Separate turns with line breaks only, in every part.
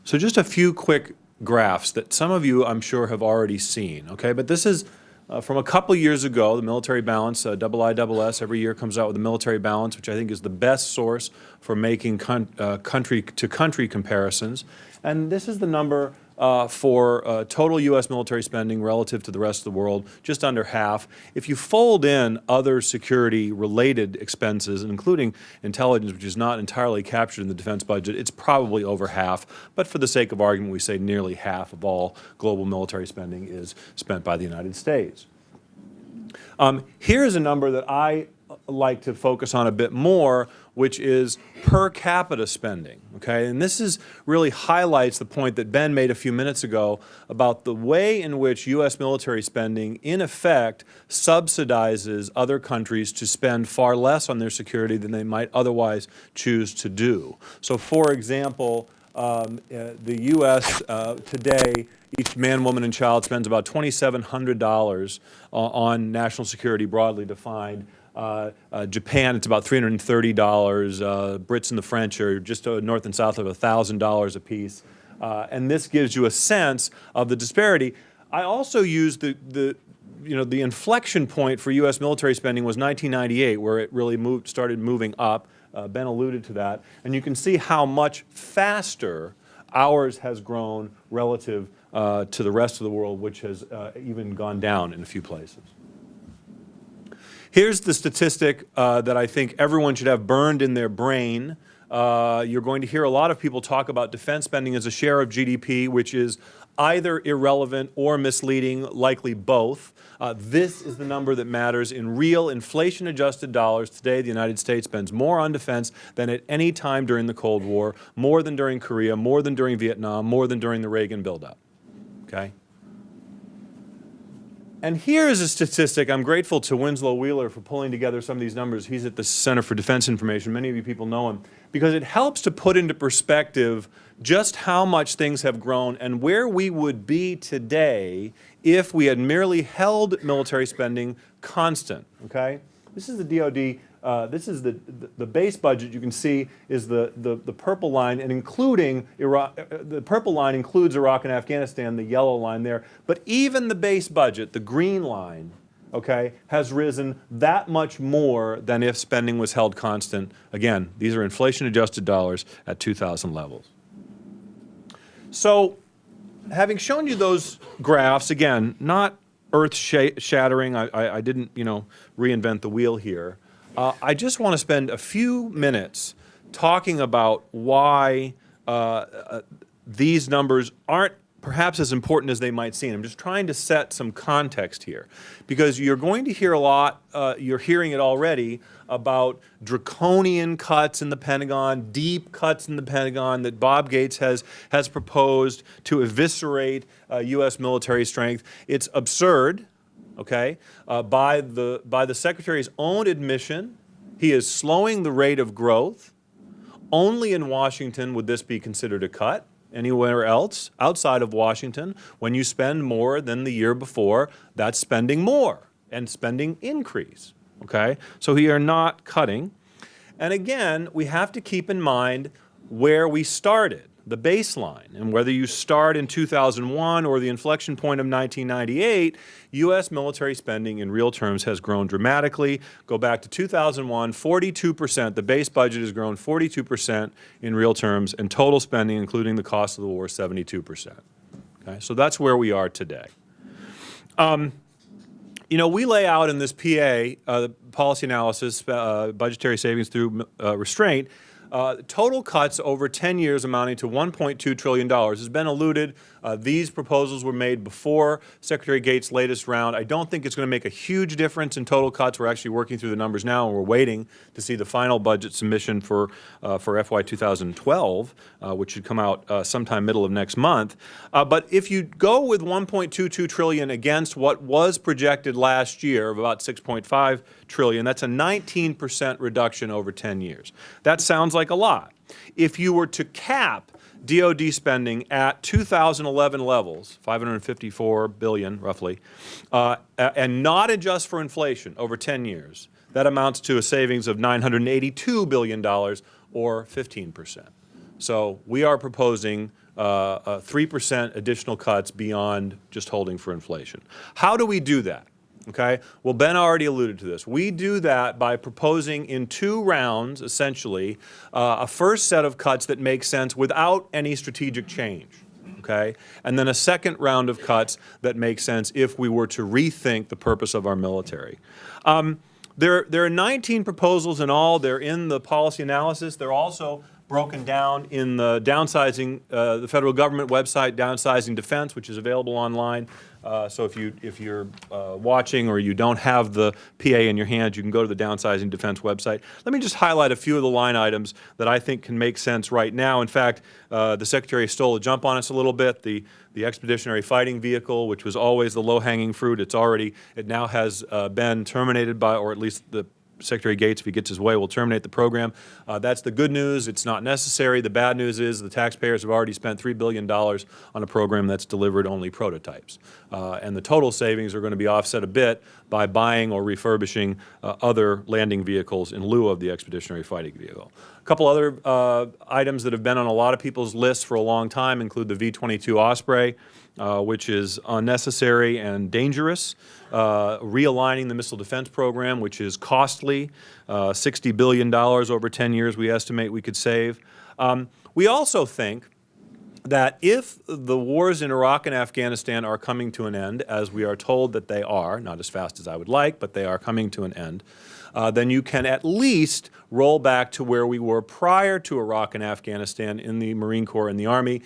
So just a few quick graphs that some of you, I'm sure, have already seen, okay? But this is from a couple years ago, the military balance, IISS every year comes out with a military balance, which I think is the best source for making country-to-country comparisons. And this is the number for total U.S. military spending relative to the rest of the world, just under half. If you fold in other security-related expenses, including intelligence, which is not entirely captured in the defense budget, it's probably over half. But for the sake of argument, we say nearly half of all global military spending is spent by the United States. Here's a number that I like to focus on a bit more, which is per capita spending, okay? And this is really highlights the point that Ben made a few minutes ago about the way in which U.S. military spending, in effect, subsidizes other countries to spend far less on their security than they might otherwise choose to do. So, for example, the U.S. Today, each man, woman, and child spends about $2,700 on national security, broadly defined. Japan, it's about $330. Brits and the French are just north and south of $1,000 apiece. And this gives you a sense of the disparity. I also use the inflection point for U.S. military spending was 1998, where it really started moving up. Ben alluded to that. And you can see how much faster ours has grown relative to the rest of the world, which has even gone down in a few places. Here's the statistic that I think everyone should have burned in their brain. You're going to hear a lot of people talk about defense spending as a share of GDP, which is either irrelevant or misleading, likely both. This is the number that matters in real inflation-adjusted dollars. Today, the United States spends more on defense than at any time during the Cold War, more than during Korea, more than during Vietnam, more than during the Reagan buildup, okay? And here is a statistic. I'm grateful to Winslow Wheeler for pulling together some of these numbers. He's at the Center for Defense Information. Many of you people know him, because it helps to put into perspective just how much things have grown and where we would be today if we had merely held military spending constant, okay? This is the DoD. This is the base budget. You can see is the purple line, and including Iraq. The purple line includes Iraq and Afghanistan, the yellow line there. But even the base budget, the green line, okay, has risen that much more than if spending was held constant. Again, these are inflation-adjusted dollars at 2000 levels. So, having shown you those graphs, again, not earth-shattering. I didn't, reinvent the wheel here. I just want to spend a few minutes talking about why these numbers aren't perhaps as important as they might seem. I'm just trying to set some context here, because you're going to hear a lot, you're hearing it already, about draconian cuts in the Pentagon, deep cuts in the Pentagon that Bob Gates has proposed to eviscerate U.S. military strength. It's absurd. Okay, by the Secretary's own admission, he is slowing the rate of growth. Only in Washington would this be considered a cut. Anywhere else, outside of Washington, when you spend more than the year before, that's spending more and spending increase. Okay, so we are not cutting. And again, we have to keep in mind where we started, the baseline, and whether you start in 2001 or the inflection point of 1998, U.S. military spending in real terms has grown dramatically. Go back to 2001, 42%, the base budget has grown 42% in real terms, and total spending, including the cost of the war, 72%. Okay, so that's where we are today. We lay out in this PA, the policy analysis, budgetary savings through restraint, total cuts over 10 years amounting to $1.2 trillion. Has been alluded, these proposals were made before Secretary Gates' latest round. I don't think it's going to make a huge difference in total cuts. We're actually working through the numbers now, and we're waiting to see the final budget submission for FY 2012, which should come out sometime middle of next month. But if you go with $1.22 trillion against what was projected last year of about $6.5 trillion, that's a 19% reduction over 10 years. That sounds like a lot. If you were to cap DoD spending at 2011 levels, $554 billion roughly, and not adjust for inflation over 10 years, that amounts to a savings of $982 billion, or 15%. So we are proposing 3% additional cuts beyond just holding for inflation. How do we do that? Okay. Well, Ben already alluded to this. We do that by proposing in 2 rounds, essentially, a first set of cuts that make sense without any strategic change. Okay. And then a second round of cuts that make sense if we were to rethink the purpose of our military. There are 19 proposals in all. They're in the policy analysis. They're also broken down in the downsizing, the federal government website, Downsizing Defense, which is available online. So if you're watching or you don't have the PA in your hand, you can go to the Downsizing Defense website. Let me just highlight a few of the line items that I think can make sense right now. In fact, the Secretary stole a jump on us a little bit. The Expeditionary Fighting Vehicle, which was always the low-hanging fruit, it now has been terminated by, or at least the Secretary Gates, if he gets his way, will terminate the program. That's the good news. It's not necessary. The bad news is the taxpayers have already spent $3 billion on a program that's delivered only prototypes. And the total savings are going to be offset a bit by buying or refurbishing other landing vehicles in lieu of the Expeditionary Fighting Vehicle. A couple other items that have been on a lot of people's lists for a long time include the V-22 Osprey, which is unnecessary and dangerous, realigning the missile defense program, which is costly, $60 billion over 10 years we estimate we could save. We also think that if the wars in Iraq and Afghanistan are coming to an end, as we are told that they are, not as fast as I would like, but they are coming to an end, then you can at least roll back to where we were prior to Iraq and Afghanistan in the Marine Corps and the Army.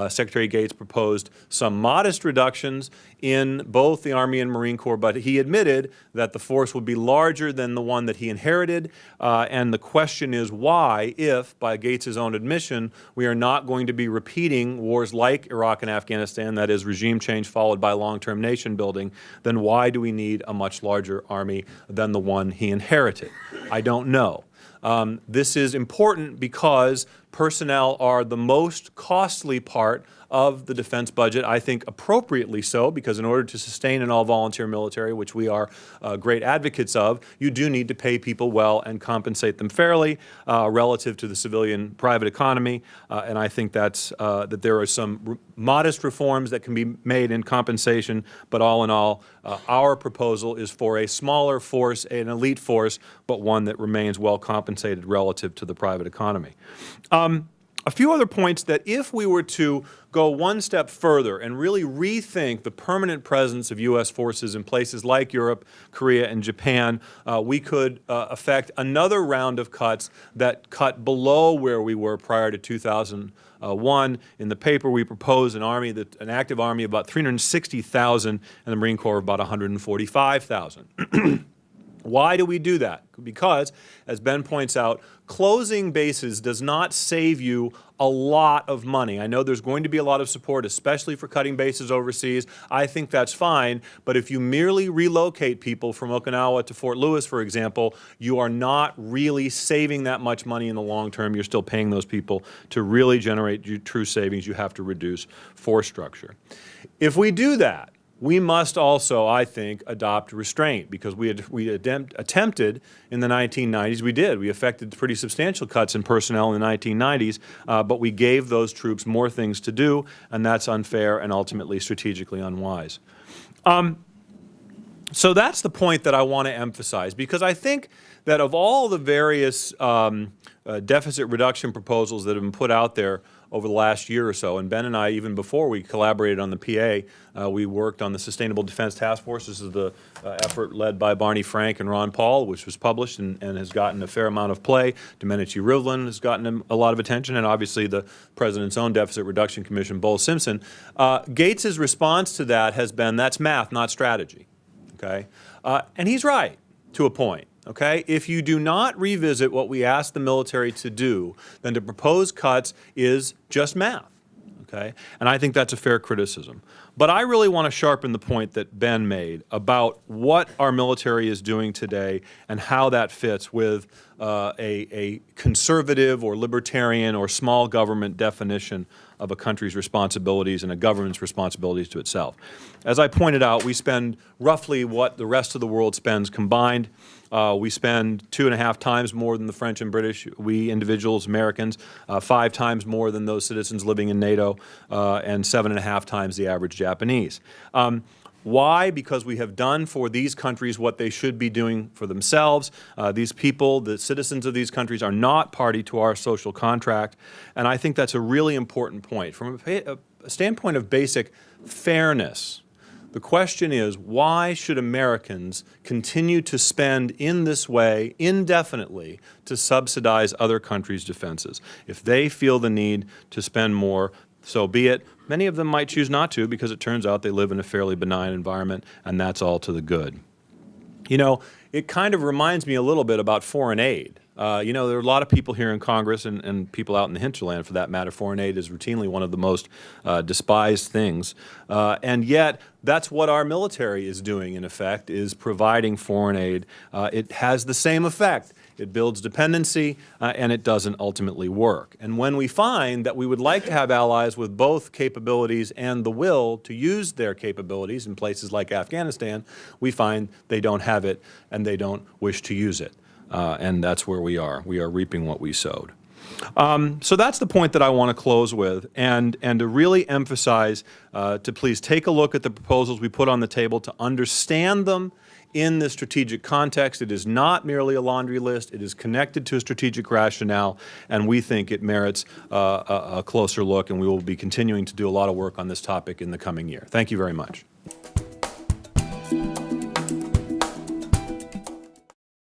Secretary Gates proposed some modest reductions in both the Army and Marine Corps, but he admitted that the force would be larger than the one that he inherited. And the question is why, if, by Gates' own admission, we are not going to be repeating wars like Iraq and Afghanistan, that is regime change followed by long-term nation building, then why do we need a much larger Army than the one he inherited? I don't know. This is important because personnel are the most costly part of the defense budget, I think appropriately so, because in order to sustain an all-volunteer military, which we are great advocates of, you do need to pay people well and compensate them fairly relative to the civilian private economy. And I think that there are some modest reforms that can be made in compensation, but all in all, our proposal is for a smaller force, an elite force, but one that remains well compensated relative to the private economy. A few other points that if we were to go one step further and really rethink the permanent presence of U.S. forces in places like Europe, Korea, and Japan, we could affect another round of cuts that cut below where we were prior to 2001. In the paper, we propose an active army of about 360,000 and the Marine Corps of about 145,000. Why do we do that? Because, as Ben points out, closing bases does not save you a lot of money. I know there's going to be a lot of support, especially for cutting bases overseas. I think that's fine, but if you merely relocate people from Okinawa to Fort Lewis, for example, you are not really saving that much money in the long term. You're still paying those people. To really generate true savings, you have to reduce force structure. If we do that, we must also, I think, adopt restraint, because we attempted in the 1990s, we effected pretty substantial cuts in personnel in the 1990s, but we gave those troops more things to do, and that's unfair and ultimately strategically unwise. So that's the point that I want to emphasize, because I think that of all the various deficit reduction proposals that have been put out there over the last year or so, and Ben and I, even before we collaborated on the PA, we worked on the Sustainable Defense Task Force. This is the effort led by Barney Frank and Ron Paul, which was published and has gotten a fair amount of play. Domenici-Rivlin has gotten a lot of attention, and obviously the President's own Deficit Reduction Commission, Bowles Simpson. Gates' response to that has been, that's math, not strategy. Okay? And he's right, to a point. Okay? If you do not revisit what we ask the military to do, then to propose cuts is just math. Okay? And I think that's a fair criticism. But I really want to sharpen the point that Ben made about what our military is doing today and how that fits with a conservative or libertarian or small government definition of a country's responsibilities and a government's responsibilities to itself. As I pointed out, we spend roughly what the rest of the world spends combined. We spend 2.5 times more than the French and British, we individuals, Americans, 5 times more than those citizens living in NATO, and 7.5 times the average Japanese. Why? Because we have done for these countries what they should be doing for themselves. These people, the citizens of these countries, are not party to our social contract, and I think that's a really important point. From a standpoint of basic fairness, the question is, why should Americans continue to spend in this way indefinitely to subsidize other countries' defenses? If they feel the need to spend more, so be it. Many of them might choose not to because it turns out they live in a fairly benign environment, and that's all to the good. You know, it kind of reminds me a little bit about foreign aid. You know, there are a lot of people here in Congress and people out in the hinterland, for that matter. Foreign aid is routinely one of the most despised things. And yet, that's what our military is doing, in effect, is providing foreign aid. It has the same effect. It builds dependency, and it doesn't ultimately work. And when we find that we would like to have allies with both capabilities and the will to use their capabilities in places like Afghanistan, we find they don't have it and they don't wish to use it. And that's where we are. We are reaping what we sowed. So that's the point that I want to close with, and to really emphasize to please take a look at the proposals we put on the table, to understand them in the strategic context. It is not merely a laundry list. It is connected to a strategic rationale, and we think it merits a closer look, and we will be continuing to do a lot of work on this topic in the coming year. Thank you very much.